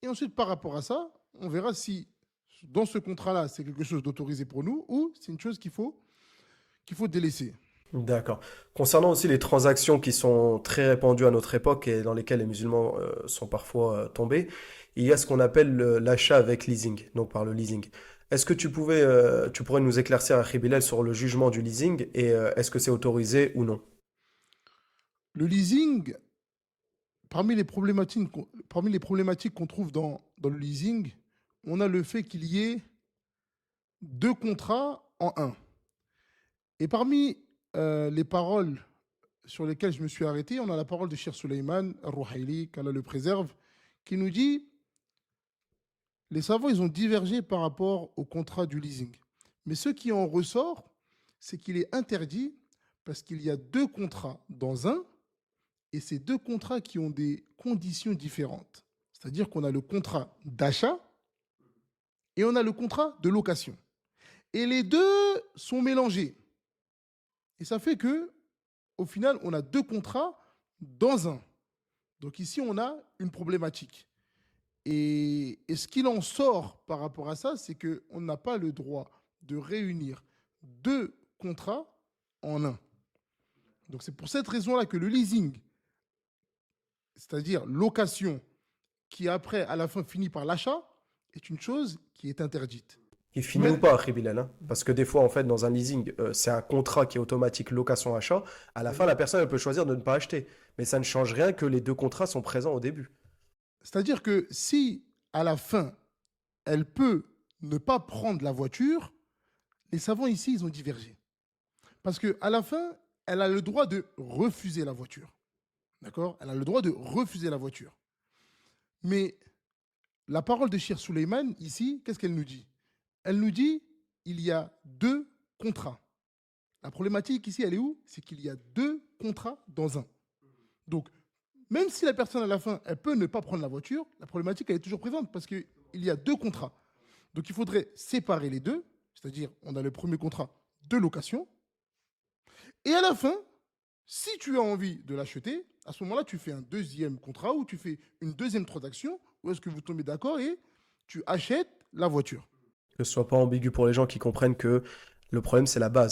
Et ensuite, par rapport à ça, on verra si dans ce contrat-là, c'est quelque chose d'autorisé pour nous ou c'est une chose qu'il faut délaisser. D'accord. Concernant aussi les transactions qui sont très répandues à notre époque et dans lesquelles les musulmans sont parfois tombés, il y a ce qu'on appelle l'achat avec leasing, donc par le leasing. Est-ce que tu pourrais nous éclaircir, Akhi Bilal, sur le jugement du leasing et est-ce que c'est autorisé ou non? Le leasing, parmi les problématiques qu'on trouve dans le leasing, on a le fait qu'il y ait deux contrats en un. Et parmi les paroles sur lesquelles je me suis arrêté, on a la parole de Cheikh Suleiman Al-Rouhaili, qu'Allah le préserve, qui nous dit les savants, ils ont divergé par rapport au contrat du leasing. Mais ce qui en ressort, c'est qu'il est interdit parce qu'il y a deux contrats dans un, et ces deux contrats qui ont des conditions différentes. C'est-à-dire qu'on a le contrat d'achat et on a le contrat de location. Et les deux sont mélangés. Et ça fait que, au final, on a deux contrats dans un. Donc ici, on a une problématique. Et ce qu'il en sort par rapport à ça, c'est qu'on n'a pas le droit de réunir deux contrats en un. Donc c'est pour cette raison-là que le leasing, c'est-à-dire location, qui après, à la fin, finit par l'achat, est une chose qui est interdite. Il finit Mais, ou pas, Akhi Bilal, hein? Parce que des fois, en fait, dans un leasing, c'est un contrat qui est automatique location-achat. À la fin, oui. la personne, elle peut choisir de ne pas acheter. Mais ça ne change rien que les deux contrats sont présents au début. C'est-à-dire que si, à la fin, elle peut ne pas prendre la voiture, les savants ici, ils ont divergé. Parce qu'à la fin, elle a le droit de refuser la voiture. D'accord? Elle a le droit de refuser la voiture. Mais la parole de Cheikh Suleiman, ici, qu'est-ce qu'elle nous dit? Elle nous dit il y a deux contrats. La problématique ici, elle est où? C'est qu'il y a deux contrats dans un. Donc, même si la personne, à la fin, elle peut ne pas prendre la voiture, la problématique, elle est toujours présente parce qu'il y a deux contrats. Donc, il faudrait séparer les deux, c'est-à-dire, on a le premier contrat de location, et à la fin, si tu as envie de l'acheter, à ce moment-là, tu fais un deuxième contrat ou tu fais une deuxième transaction où est-ce que vous tombez d'accord et tu achètes la voiture. Que ce soit pas ambigu pour les gens qui comprennent que le problème, c'est la base.